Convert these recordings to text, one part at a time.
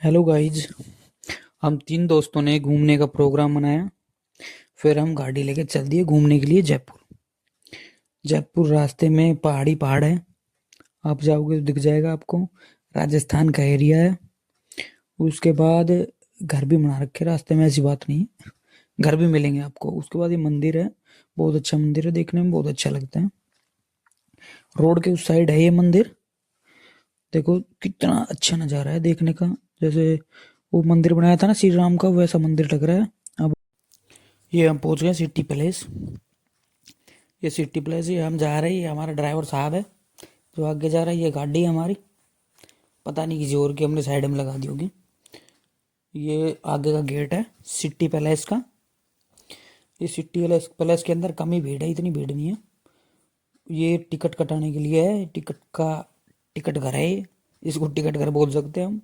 Hello guys. हम तीन दोस्तों ने घूमने का प्रोग्राम बनाया। फिर हम गाड़ी लेके चल दिए घूमने के लिए जयपुर। जयपुर रास्ते में पहाड़ी पहाड़ है। आप जाओगे तो दिख जाएगा आपको। राजस्थान का एरिया है। उसके बाद घर भी बना रखे रास्ते में, ऐसी बात नहीं है, घर भी मिलेंगे आपको। उसके बाद ये मंदिर है, बहुत अच्छा मंदिर है, देखने में बहुत अच्छा लगता है। रोड के उस साइड है ये मंदिर। देखो कितना अच्छा नज़ारा है देखने का। जैसे वो मंदिर बनाया था ना श्री राम का, वैसा मंदिर लग रहा है। अब ये हम पहुंच गए सिटी पैलेस। ये सिटी प्लेस ही हम जा रहे हैं। ये हमारा ड्राइवर साहब है जो आगे जा रहा है। ये गाड़ी है हमारी, पता नहीं किसी और की हमने साइड में लगा दी होगी। ये आगे का गेट है सिटी पैलेस का। ये सिटी पैलेस पैलेस के अंदर कम ही भीड़ है, इतनी भीड़ नहीं है। ये टिकट कटाने के लिए है, टिकट घर है ये। इसको टिकट घर बोल सकते हैं हम।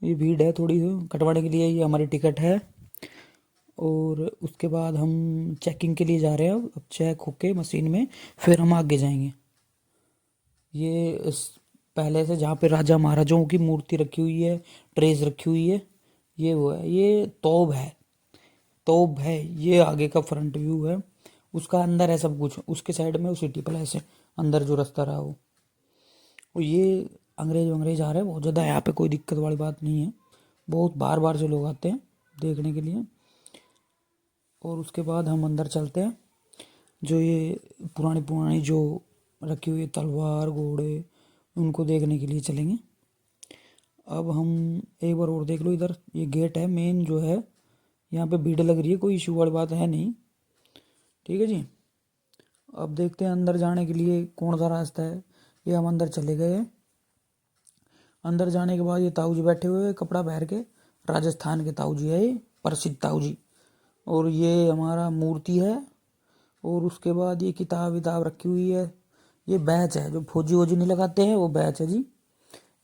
ये भीड़ है थोड़ी कटवाने के लिए, ये हमारी टिकट है। और उसके बाद हम चेकिंग के लिए जा रहे हैं। अब चेक होके मशीन में फिर हम आगे जाएंगे। ये पहले से जहाँ पे राजा महाराजाओं की मूर्ति रखी हुई है, ट्रेस रखी हुई है, ये वो है। ये तोब है। ये आगे का फ्रंट व्यू है। उसका अंदर है सब कुछ। उसके साइड में वो सिटी पैलेस है, अंदर जो रास्ता रहा वो। और ये अंग्रेज आ रहे हैं बहुत ज़्यादा। यहाँ पे कोई दिक्कत वाली बात नहीं है। बहुत बार बार से लोग आते हैं देखने के लिए। और उसके बाद हम अंदर चलते हैं। जो ये पुरानी पुरानी जो रखी हुई है तलवार घोड़े, उनको देखने के लिए चलेंगे। अब हम एक बार और देख लो इधर, ये गेट है मेन जो है। यहाँ पे भीड़ लग रही है, कोई इशू वाली बात है नहीं। ठीक है जी। अब देखते हैं अंदर जाने के लिए कौन सा रास्ता है। ये हम अंदर चले गए। अंदर जाने के बाद ये ताऊ जी बैठे हुए हैं कपड़ा पहन के। राजस्थान के ताऊ जी है ये, प्रसिद्ध ताऊ जी। और ये हमारा मूर्ति है। और उसके बाद ये किताब विताब रखी हुई है। ये बैच है जो फौजी वोजी नहीं लगाते हैं, वो बैच है जी।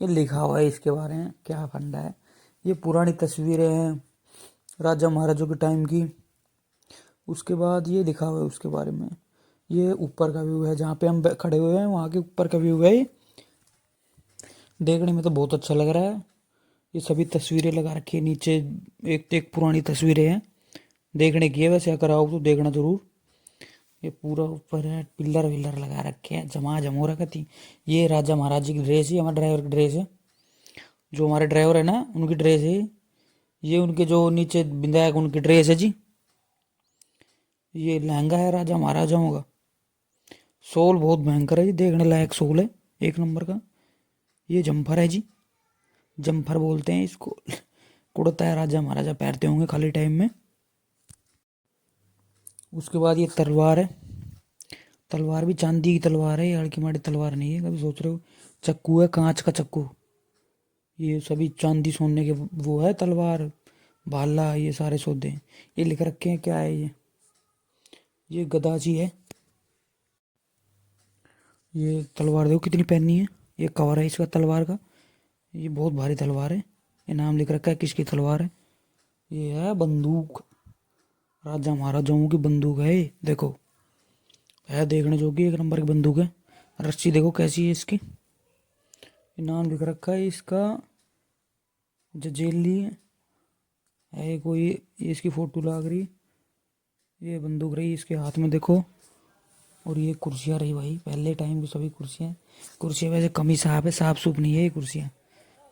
ये लिखा हुआ है इसके बारे में, क्या फंडा है। ये पुरानी तस्वीरें हैं राजा महाराजों के टाइम की। उसके बाद ये लिखा हुआ है उसके बारे में। ये ऊपर का व्यू है, जहाँ पे हम खड़े हुए हैं वहाँ के ऊपर का व्यू है ये। देखने में तो बहुत अच्छा लग रहा है। ये सभी तस्वीरें लगा रखी है नीचे, एक तो एक पुरानी तस्वीरें हैं। देखने की है वैसे, अगर आओ तो देखना जरूर। ये पूरा ऊपर है, पिलर विलर लगा रखे हैं, जमा जमो रखी थी। ये राजा महाराज जी की ड्रेस है, हमारे ड्राइवर की ड्रेस है। जो हमारे ड्राइवर है ना उनकी ड्रेस है ये। उनके जो नीचे विधायक उनकी ड्रेस है जी। ये लहंगा है राजा महाराजाओं का। शॉल बहुत भयंकर है जी, देखने लायक शॉल है, एक नंबर का। ये जम्फर है जी, जम्फर बोलते हैं इसको। कुर्ता है राजा महाराजा पहनते होंगे खाली टाइम में। उसके बाद ये तलवार है। तलवार भी चांदी की तलवार है, ये हल्की माड़ी तलवार नहीं है, कभी सोच रहे हो। चक्कू है, कांच का चक्कू। ये सभी चांदी सोने के वो है तलवार, भाला, ये सारे सौदे हैं। ये लिख रखे हैं क्या है ये गदा जी है। ये तलवार देखो कितनी पहनी है। ये कवर है इसका तलवार का। ये बहुत भारी तलवार है। ये नाम लिख रखा है किसकी तलवार है। ये है बंदूक, राजा महाराजाओं की बंदूक है ये, देखो। है देखने जो कि एक नंबर की बंदूक है। रस्सी देखो कैसी है इसकी। ये नाम लिख रखा है इसका जजेली है कोई। ये इसकी फोटो लग रही। ये बंदूक रही इसके हाथ में देखो। और ये कुर्सियाँ रही भाई, पहले टाइम की सभी कुर्सियाँ। कुर्सियाँ वैसे कम ही साफ है, साफ सूफ नहीं है ये कुर्सियाँ।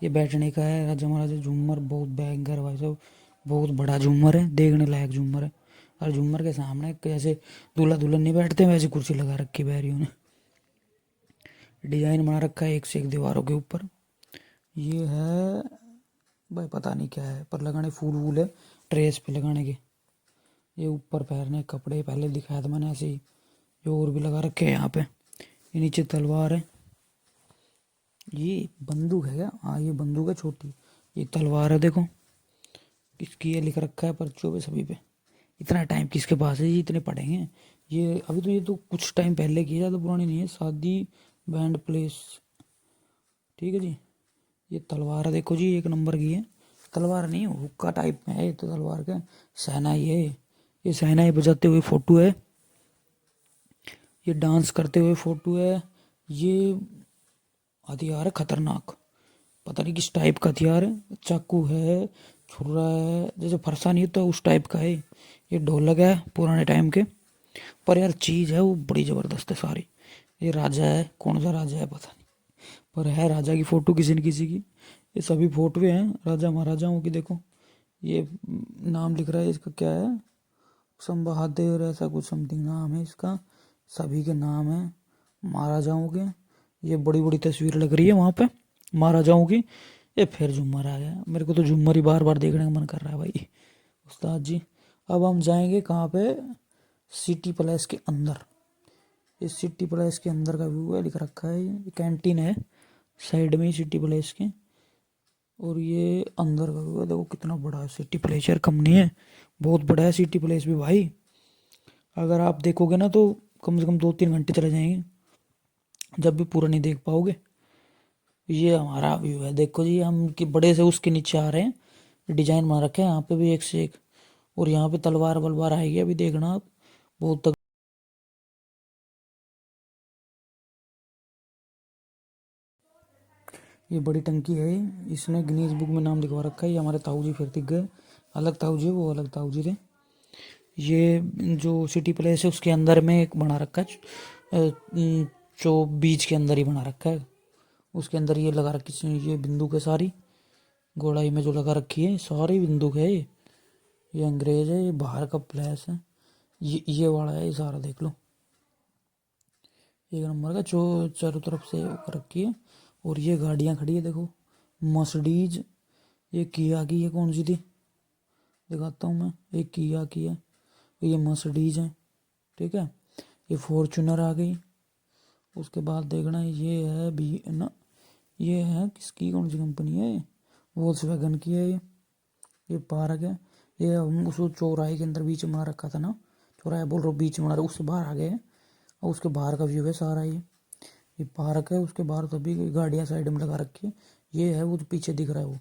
ये बैठने का है राजा महाराजा। झूमर बहुत भयंकर भाई साहब, बहुत बड़ा झूमर है, देखने लायक झूमर है। और झूमर के सामने जैसे दूल्हा दुल्हन नहीं बैठते वैसे कुर्सी लगा रखी बैरियों ने। डिजाइन बना रखा है एक से एक दीवारों के ऊपर। ये है भाई पता नहीं क्या है, पर लगाने फूल वूल है ड्रेस पे लगाने के। ये ऊपर पहनने कपड़े पहले दिखाया था मैंने ऐसे ही। जो और भी लगा रखे हैं यहाँ पे। ये नीचे तलवार है। ये बंदूक है क्या? हाँ ये बंदूक है छोटी। ये तलवार है देखो। किसकी ये लिख रखा है पर्चों पे सभी पे। इतना टाइम किसके पास है जी, इतने पढ़ेंगे। ये अभी तो, ये तो कुछ टाइम पहले की है, ज़्यादा पुरानी नहीं है। शादी बैंड प्लेस, ठीक है जी। ये तलवार है देखो जी, एक नंबर की है। तलवार नहीं, हुक्का टाइप में है ये तो तलवार का। शहनाई है ये शहनाई बजाते हुए फोटो है। ये डांस करते हुए फोटो है। ये हथियार है खतरनाक। पता नहीं किस टाइप का हथियार है, चाकू है, छुरा है, जैसे फरसा नहीं होता उस टाइप का है। ये ढोलक है पुराने टाइम के, पर यार चीज़ है वो बड़ी ज़बरदस्त है सारी। ये राजा है, कौन सा राजा है पता नहीं, पर है राजा की फ़ोटो किसी न किसी की। ये सभी फोटो हैं राजा महाराजाओं की। देखो ये नाम लिख रहा है, इसका क्या है, संबहादेव ऐसा कुछ समथिंग नाम है इसका। सभी के नाम है महाराजाओं के। ये बड़ी बड़ी तस्वीर लग रही है वहाँ पे महाराजाओं की। ये फिर झूमर आ गया, मेरे को तो झूमर ही बार बार देखने का मन कर रहा है भाई उस्ताद जी। अब हम जाएंगे कहाँ पे, सिटी पैलेस के अंदर। इस सिटी पैलेस के अंदर का व्यू है, लिख रखा है ये कैंटीन है साइड में ही सिटी पैलेस के, और ये अंदर का व्यू है। देखो कितना बड़ा है सिटी पैलेस, यार कम नहीं है, बहुत बड़ा है सिटी पैलेस भी भाई। अगर आप देखोगे ना तो कम से कम 2-3 घंटे चले जाएंगे, जब भी पूरा नहीं देख पाओगे। ये हमारा व्यू है, देखो जी हम कि बड़े से उसके नीचे आ रहे हैं, डिजाइन बना रखे हैं यहाँ पे भी एक से एक, और यहाँ पे तलवार बलवार आएगी अभी देखना आप, बहुत तक। ये बड़ी टंकी है, इसने गिनीज बुक में नाम लिखवा रखा है। ये हमारे ताऊ जी फिर दिख गए, अलग ताऊ जी, वो अलग ताऊ जी थे। ये जो सिटी प्लेस है उसके अंदर में एक बना रखा है, जो बीच के अंदर ही बना रखा है, उसके अंदर ये लगा रखी ये बंदूक है सारी, गोलाई में जो लगा रखी है सारी बंदूक है। ये अंग्रेज है, ये बाहर का प्लेस है, ये वाला है, ये सारा देख लो, एक नंबर का जो चारों तरफ से कर रखी है। और ये गाड़ियाँ खड़ी है देखो, मर्सिडीज, ये किया की है, कौन सी थी दिखाता हूँ मैं, ये किया की है, ये मर्सिडीज है, ठीक है। ये फॉर्चूनर आ गई, उसके बाद देखना ये है बी ना, ये है किसकी, कौन सी कंपनी है, वोल्क्सवैगन की है ये पार्क है। ये हम उस चौराहे के अंदर बीच में बना रखा था ना, चौराहे बोल रहा हूँ बीच में बना रहा, उससे बाहर आ गए हैं, और उसके बाहर का व्यू है सारा। ये पार्क है, उसके बाहर तभी गाड़ियाँ साइड में लगा रखी है। ये है वो जो पीछे दिख रहा है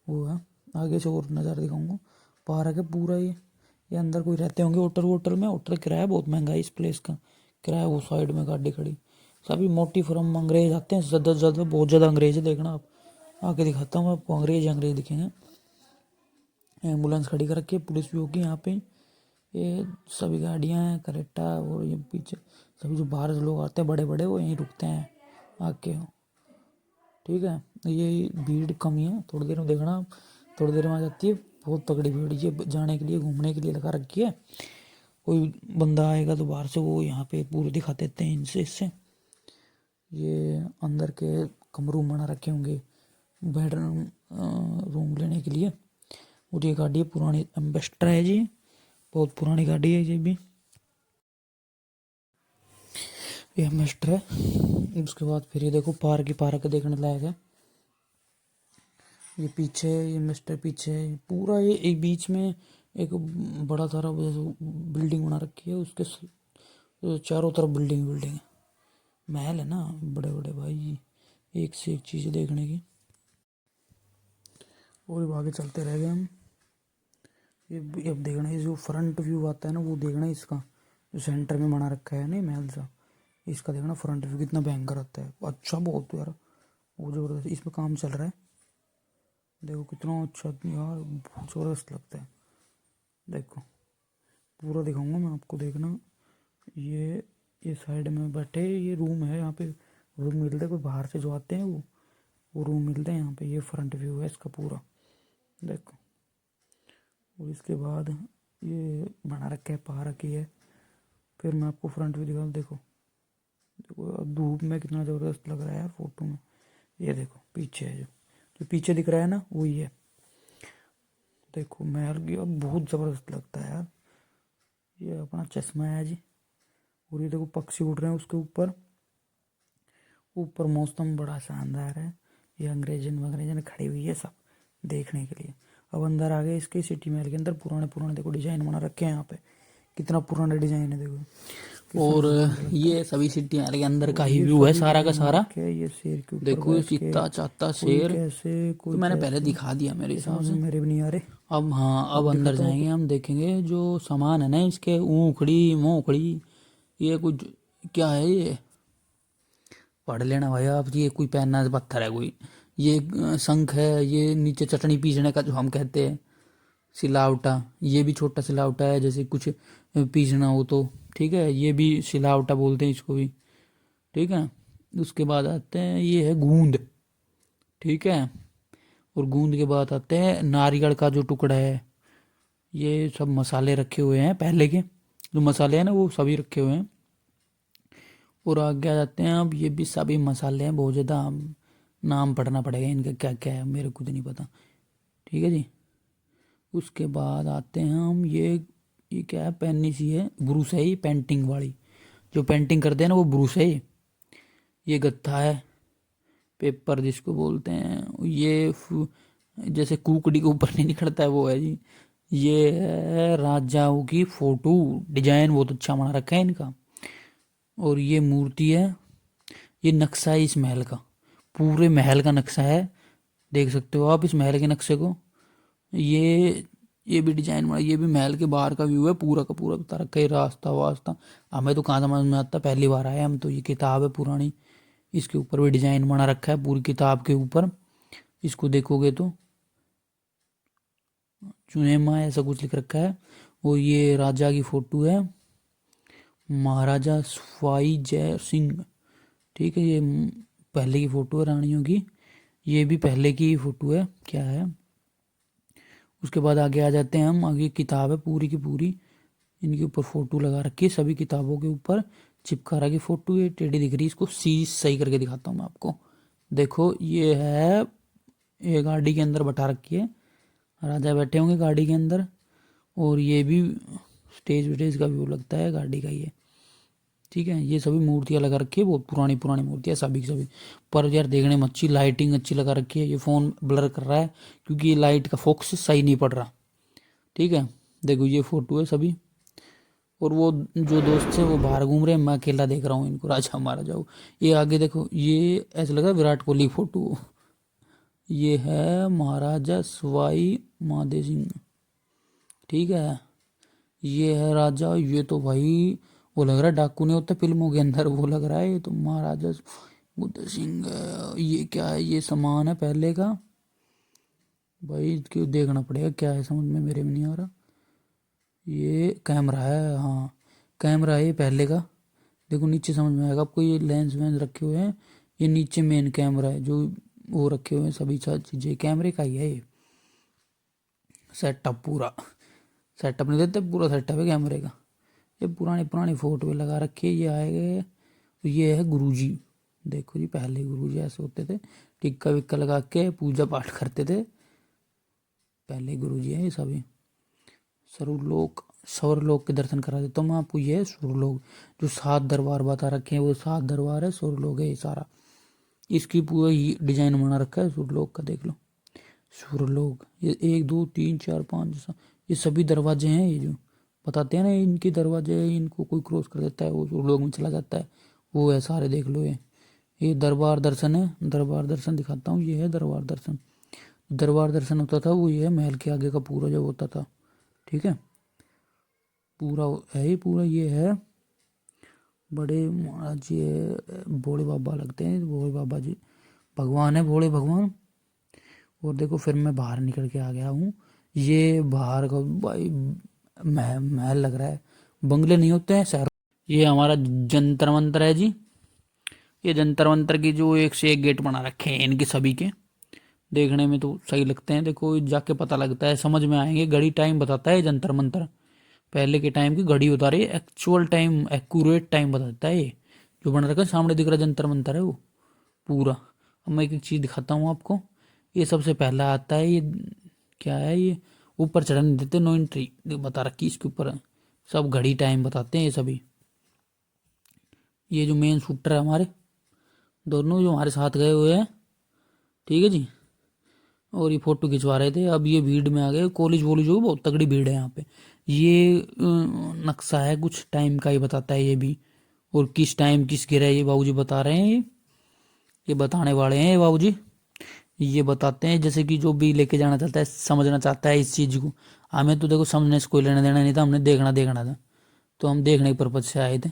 वो है, आगे से और नज़ारा दिखाऊंगा। पार्क है पूरा ये अंदर कोई रहते होंगे होटल वोटल में, होटल किराया बहुत महंगा है इस प्लेस का, किराया वो साइड में गाड़ी खड़ी, सभी मोटी फॉर्म अंग्रेज आते हैं, ज़्यादा से ज़्यादा बहुत ज़्यादा अंग्रेज है, देखना आप आके दिखाता हूँ आपको, अंग्रेज दिखेंगे। एम्बुलेंस खड़ी कर रखी है, पुलिस भी होगी यहाँ पे। ये सभी गाड़ियाँ हैं करेटा, और ये पीछे सभी जो बाहर से लोग आते हैं बड़े बड़े वो यहीं रुकते हैं आके, ठीक है। ये भीड़ कम ही है, थोड़ी देर में देखना आप, थोड़ी देर में आ जाती है बहुत तगड़ी भीड़, ये जाने के लिए घूमने के लिए लगा रखी है। कोई बंदा आएगा तो बाहर से वो यहाँ पे पूरे दिखा देते हैं इनसे इससे। ये अंदर के कमरू बना रखे होंगे बेड रूम लेने के लिए। और ये गाड़ी पुरानी एम्बेसडर है जी, बहुत पुरानी गाड़ी है ये भी, ये एम्बेसडर है। उसके बाद फिर ये देखो पार्क ही पार्क देखने लायक है। ये पीछे ये मिस्टर पीछे पूरा ये एक बीच में एक बड़ा सारा बिल्डिंग बना रखी है, उसके चारों तरफ बिल्डिंग है, महल है ना बड़े बड़े भाई, एक से एक चीज़ देखने की। और आगे चलते रह गए हम। ये अब देखना है जो फ्रंट व्यू आता है ना वो देखना है इसका, जो सेंटर में बना रखा है ना महल सा, इसका देखना फ्रंट व्यू कितना भयंकर आता है, अच्छा बहुत यार, वो जबरदस्त इसमें काम चल रहा है, देखो कितना अच्छा यार, बहुत ज़बरदस्त लगता है। देखो पूरा दिखाऊंगा मैं आपको, देखना। ये साइड में बैठे, ये रूम है, यहाँ पे रूम मिलते हैं, कोई बाहर से जो आते हैं वो रूम मिलते हैं यहाँ पे। ये फ्रंट व्यू है इसका पूरा, देखो। और इसके बाद ये बना रखा है पार्क ही है। फिर मैं आपको फ्रंट व्यू दिखाऊँ, देखो देखो धूप में कितना ज़बरदस्त लग रहा है यार फोटो में। ये देखो पीछे है जो पीछे दिख रहा है ना वही है, देखो महल की, अब बहुत ज़बरदस्त लगता है यार। ये अपना चश्मा है जी, और ये देखो पक्षी उड़ रहे हैं उसके ऊपर, ऊपर मौसम बड़ा शानदार है। ये अंग्रेजन खड़ी हुई है सब देखने के लिए। अब अंदर आ गए इसके सिटी महल के अंदर, पुराने पुराने देखो डिजाइन बना रखे हैं यहाँ पे, कितना पुराना डिजाइन है देखो। और ये सभी सिटी महल के अंदर का ही व्यू है सारा का सारा। ये शेर के ऊपर देखो, ये चीता चाता शेर कैसे, तो मैंने पहले दिखा दिया मेरे हिसाब से, मेरे भी नहीं आ रहे। अब हाँ, अब अंदर जाएंगे हम, देखेंगे जो सामान है ना इसके, ऊखड़ी मोखड़ी, ये कुछ क्या है ये, पढ़ लेना भाई आप, ये कोई पहनना पत्थर है कोई, ये शंख है, ये नीचे चटनी पीसने का जो हम कहते हैं सिलावटा, ये भी छोटा सिलावटा है, जैसे कुछ पीसना हो तो। ठीक है, ये भी सिलावटा बोलते हैं इसको भी। ठीक है, उसके बाद आते हैं, ये है गूंद। ठीक है, और गूंद के बाद आते हैं नारियल का जो टुकड़ा है। ये सब मसाले रखे हुए हैं, पहले के जो मसाले हैं ना वो सभी रखे हुए हैं। और आगे आ जाते हैं, अब ये भी सभी मसाले हैं, बहुत ज़्यादा नाम पढ़ना पड़ेगा इनका क्या क्या है, मेरे को तो नहीं पता। ठीक है जी, उसके बाद आते हैं हम, ये क्या है, पेन्नी सी है, ब्रूस है ये पेंटिंग वाली, जो पेंटिंग करते हैं ना वो ब्रूस है ये गत्था है, पेपर जिसको बोलते हैं, ये जैसे कुकड़ी के ऊपर नहीं निकलता है वो है जी। ये है राजाओं की फोटो, डिजाइन बहुत अच्छा बना रखा है इनका। और ये मूर्ति है, ये नक्शा है इस महल का, पूरे महल का नक्शा है, देख सकते हो आप इस महल के नक्शे को। ये भी डिजाइन बना, ये भी महल के बाहर का व्यू है, पूरा का पूरा बता रखा है, रास्ता वास्ता हमें तो कहाँ समझ में आता, पहली बार आए हम तो। ये किताब है पुरानी, इसके ऊपर भी डिजाइन बना रखा है पूरी किताब के ऊपर, इसको देखोगे तो चुनेमा ऐसा कुछ लिख रखा है। और ये राजा की फोटो है, महाराजा सवाई जय सिंह। ठीक है, ये पहले की फोटो है रानियों की, ये भी पहले की फोटो है, क्या है। उसके बाद आगे आ जाते हैं हम, आगे किताब है पूरी की पूरी, इनके ऊपर फोटो लगा रखी है, सभी किताबों के ऊपर चिपका रखी फोटो। ये टेढ़ी दिख रही है, इसको सी सही करके दिखाता हूँ मैं आपको। देखो ये है, ये गाड़ी के अंदर बैठा रखी है, राजा बैठे होंगे गाड़ी के अंदर। और ये भी स्टेज वेटेज का व्यू लगता है गाड़ी का ये। ठीक है, ये सभी मूर्तियाँ लगा रखी है, बहुत पुरानी पुरानी मूर्तियाँ सभी की सभी। पर यार देखने में अच्छी, लाइटिंग अच्छी लगा रखी है। ये फ़ोन ब्लर कर रहा है क्योंकि ये लाइट का फोकस सही नहीं पड़ रहा। ठीक है, देखो ये फोटो है सभी। और वो जो दोस्त है वो बाहर घूम रहे हैं, मैं अकेला देख रहा हूँ इनको, राजा महाराजा को। ये आगे देखो, ये ऐसा लगा विराट कोहली फोटो। ये है महाराजा सवाई माधे सिंह। ठीक है, ये है राजा, ये तो भाई वो लग रहा है डाकू नहीं होता फिल्मों के अंदर, वो लग रहा है ये तो महाराजा बुद्ध सिंह है। ये क्या है, ये सामान है पहले का, भाई क्यों देखना पड़ेगा क्या है, समझ में मेरे में नहीं आ रहा। ये कैमरा है, हाँ कैमरा है ये पहले का। देखो नीचे समझ में आएगा आपको, ये लेंस वेंस रखे हुए हैं, ये नीचे मेन कैमरा है जो वो रखे हुए हैं, सभी चीज़ें कैमरे का ही है ये। सेटअप पूरा, सेटअप नहीं देते, पूरा सेटअप है कैमरे का। ये पुरानी पुरानी फोटो लगा रखी है, ये आएगा। ये है गुरुजी, देखो जी पहले गुरुजी ऐसे होते थे, टिक्का विक्का लगा के पूजा पाठ करते थे, पहले गुरुजी है ये सभी। सर्वलोक, स्वर्गलोक के दर्शन करा देता हूँ मैं आपको। ये है स्वर्गलोक, जो 7 दरबार बता रखे हैं वो 7 दरबार है, स्वर्गलोक है ये सारा। इसकी पूरा डिजाइन बना रखा है स्वर्गलोक का, देख लो स्वर्गलोक। ये 1 2 3 4 5 ये सभी दरवाजे हैं, ये जो बताते हैं ना इनके दरवाजे, इनको कोई क्रॉस कर देता है वो स्वर्गलोक में चला जाता है, वो है सारे, देख लो ये दरबार दर्शन है। दरबार दर्शन दिखाता हूँ, ये है दरबार दर्शन। दरबार दर्शन होता था वो, ये है महल के आगे का पूरा जब होता था। ठीक है, पूरा है ये, पूरा ये है बड़े महाराज जी है, भोले बाबा लगते हैं, भोले बाबा जी भगवान है, भोले भगवान। और देखो फिर मैं बाहर निकल के आ गया हूँ, ये बाहर का भाई महल लग रहा है, बंगले नहीं होते हैं शहर। ये हमारा जंतर मंतर है जी, ये जंतर मंतर की जो एक से एक गेट बना रखे हैं इनके सभी के, देखने में तो सही लगते हैं। देखो जाके पता लगता है, समझ में आएंगे, घड़ी टाइम बताता है जंतर मंतर, पहले के टाइम की घड़ी बता रही है, एक्चुअल टाइम एक्यूरेट टाइम बताता है ये। जो बना रखा है सामने दिख रहा जंतर मंतर है वो पूरा। अब मैं एक एक चीज़ दिखाता हूँ आपको। ये सबसे पहला आता है, ये क्या है, ये ऊपर चढ़ने नहीं देते, नो एंट्री बता रखी इसके ऊपर, सब घड़ी टाइम बताते हैं ये सभी। ये जो मेन शूटर है हमारे दोनों जो हमारे साथ गए हुए हैं, ठीक है जी, और ये फोटो खिंचवा रहे थे। अब ये भीड़ में आ गए, कॉलेज वॉलेज हो, बहुत तगड़ी भीड़ है यहाँ पे। ये नक्शा है कुछ टाइम का ही बताता है ये भी, और किस टाइम किस गिरा है ये बाबूजी बता रहे हैं, ये बताने वाले हैं ये बाबूजी। ये बताते हैं, जैसे कि जो भी लेके जाना चाहता है, समझना चाहता है इस चीज़ को। हमें तो देखो समझने से कोई लेना देना नहीं था, हमने देखना देखना था, तो हम देखने के पर्पज से आए थे।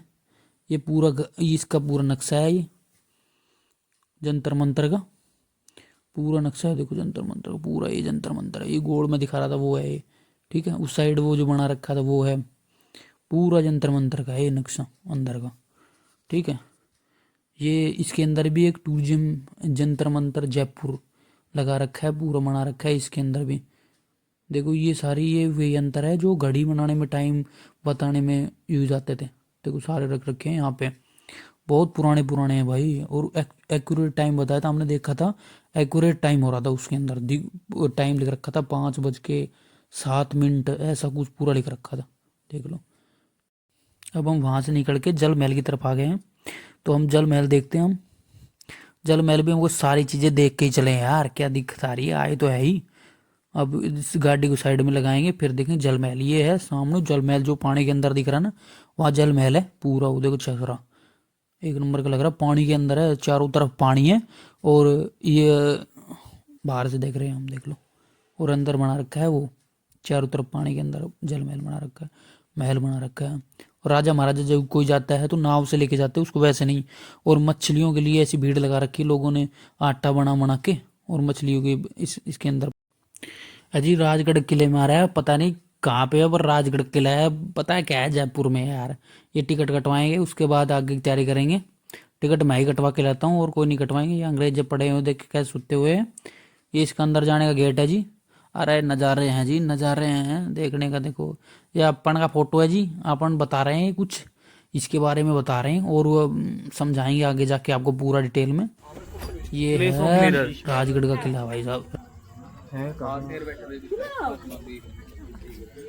ये पूरा इसका पूरा नक्शा है ये जंतर मंतर का। पूरा नक्शा है देखो जंतर मंतर का, पूरा ये जंतर मंतर है, ये गोल में दिखा रहा था वो है ये, ठीक है। उस साइड वो जो बना रखा था वो है, पूरा जंतर मंतर का है ये नक्शा अंदर का, ठीक है। ये इसके अंदर भी एक टूरिज्म जंतर मंतर जयपुर लगा रखा है, पूरा बना रखा है इसके अंदर भी। देखो ये सारी ये वे यंत्र है जो घड़ी बनाने में, टाइम बताने में यूज आते थे। देखो सारे रख रखे हैं यहाँ पे, बहुत पुराने पुराने हैं भाई। और एक्यूरेट टाइम बताया था हमने, देखा था एक्यूरेट टाइम हो रहा था उसके अंदर, टाइम लिख रखा था 5:07 ऐसा कुछ पूरा लिख रखा था, देख लो। अब हम वहाँ से निकल के जल महल की तरफ आ गए हैं, तो हम जल महल देखते हैं। हम जल महल भी हमको सारी चीज़ें देख के ही चले यार, क्या दिक्कत आ रही है, आए तो है ही। अब इस गाड़ी को साइड में लगाएंगे, फिर देखेंगे जल महल। ये है सामने जल महल जो पानी के अंदर दिख रहा है ना, वहाँ जल महल है पूरा। वो देखो चेहरा एक नंबर का लग रहा है, पानी के अंदर है, चारों तरफ पानी है। और ये बाहर से देख रहे हैं हम, देख लो। और अंदर बना रखा है वो, चारों तरफ पानी के अंदर जल महल बना रखा है, महल बना रखा है। और राजा महाराजा जब कोई जाता है तो नाव से लेके जाते हैं उसको, वैसे नहीं। और मछलियों के लिए ऐसी भीड़ लगा रखी है लोगों ने, आटा बना बना के, और मछलियों के इसके अंदर। अजी राजगढ़ किले में आ रहा है, पता नहीं कहाँ पे है, पर राजगढ़ किला है, पता है क्या है, जयपुर में है यार। ये टिकट कटवाएंगे, उसके बाद आगे की तैयारी करेंगे। टिकट मैं ही कटवा के लाता हूँ, और कोई नहीं कटवाएंगे। ये अंग्रेज जब पड़े हुए देख के कैसे सुते हुए हैं। ये इसका अंदर जाने का गेट है जी। अरे नज़ारे हैं जी, नज़ारे हैं देखने का। देखो ये अपन का फोटो है जी, अपन बता रहे हैं कुछ इसके बारे में बता रहे हैं, और वो समझाएंगे आगे जाके आपको पूरा डिटेल में। ये है राजगढ़ का किला भाई साहब।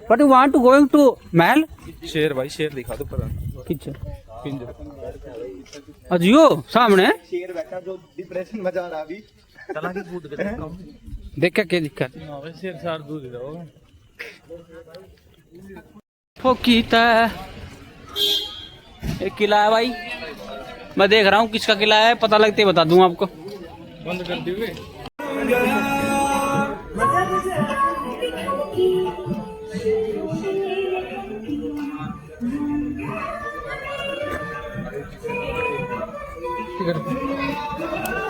But you want to going to महल? शेर भाई, शेर दिखा दो पर किच्छ पिंजरे। अजियो सामने शेर बैठा जो डिप्रेशन में जा रहा अभी। चला के कूद के देखा हूं। देख क्या दिक्कत शेर सार दूध दे रहा फोकीता एक किला है भाई, मैं देख रहा हूँ किसका किला है, पता लगते बता दूं आपको। बंद कर दिए।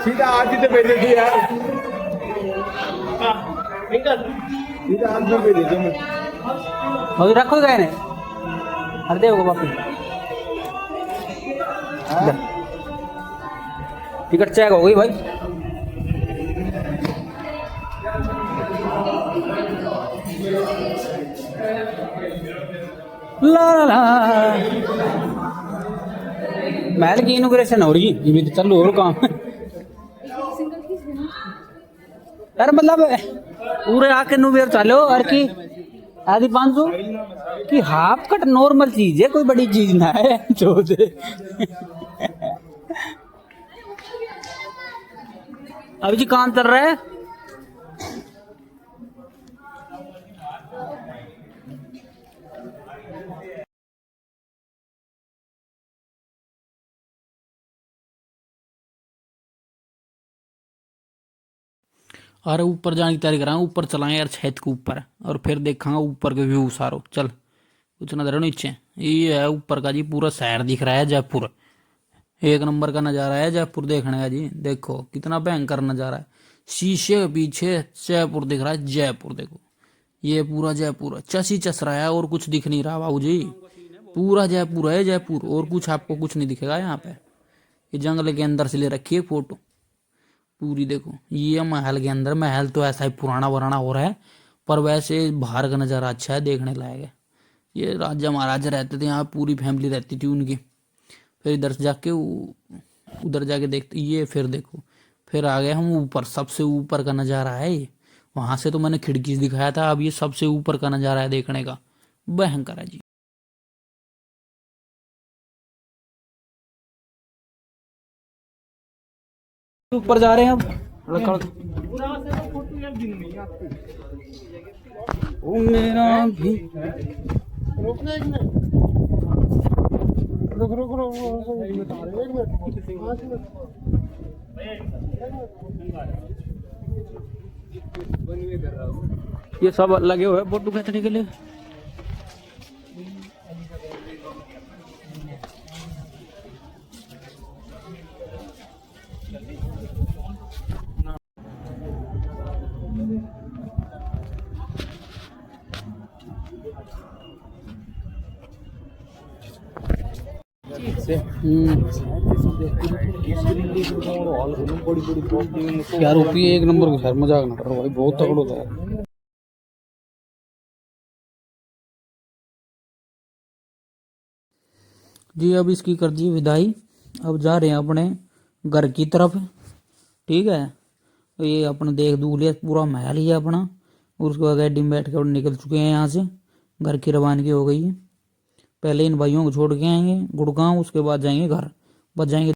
सीधा आज ही तो भेज दी यार, सीधा आज में भेज दी मैं। और रखो गए ने, अरे देखो बापू टिकट चेक हो गई भाई। ला ला ला महल की इनोग्रेशन हो रही है, ये भी तो चालू हो काम। यार मतलब पूरे आके नुबेर चालो और की आदि 500 की हाफ कट नॉर्मल चीज है, कोई बड़ी चीज ना है जो दे। अभी जी काम चल रहा है। अरे ऊपर जाने की तैयारी करा, ऊपर चलाएंगे यार छत के ऊपर, और फिर देखांगा ऊपर के व्यू सारो। चल कुछ नजर नीचे, ये है ऊपर का जी, पूरा शहर दिख रहा है जयपुर। एक नंबर का नज़ारा है जयपुर देखने का जी। देखो कितना भयंकर नज़ारा है, शीशे के पीछे जयपुर दिख रहा है। जयपुर देखो, ये पूरा जयपुर चसी चस रहा है, और कुछ दिख नहीं रहा बाबू जी। पूरा जयपुर है जयपुर, और कुछ आपको कुछ नहीं दिखेगा यहाँ पे। ये जंगल के अंदर से ले रखी है फोटो पूरी। देखो ये महल के अंदर, महल तो ऐसा ही पुराना वराना हो रहा है, पर वैसे बाहर का नज़ारा अच्छा है, देखने लायक है। ये राजा महाराजा रहते थे यहाँ, पूरी फैमिली रहती थी उनकी। फिर इधर से जाके उधर जाके देखते, ये फिर देखो फिर आ गए हम ऊपर। सबसे ऊपर का नज़ारा है ये, वहां से तो मैंने खिड़की से दिखाया था, अब ये सबसे ऊपर का नज़ारा है देखने का, भयंकर है जी। ऊपर जा रहे हैं अब। ओ मेरा भी ये सब लगे हुए फोटो खींचने के लिए। से यार ओपी एक नंबर को यार, मजाक ना करो भाई, बहुत तगड़ो था यार। जी अब इसकी कर दी विदाई। अब जा रहे हैं अपने घर की तरफ। ठीक है, ये अपना देख दूख लिया, पूरा महल ही है अपना। और उसके बाद गाड़ी में बैठ के और निकल चुके हैं यहाँ से। घर की रवानगी हो गई है। पहले इन भाइयों को छोड़ के आएंगे गुड़गांव, उसके बाद जाएंगे घर, बच जाएंगे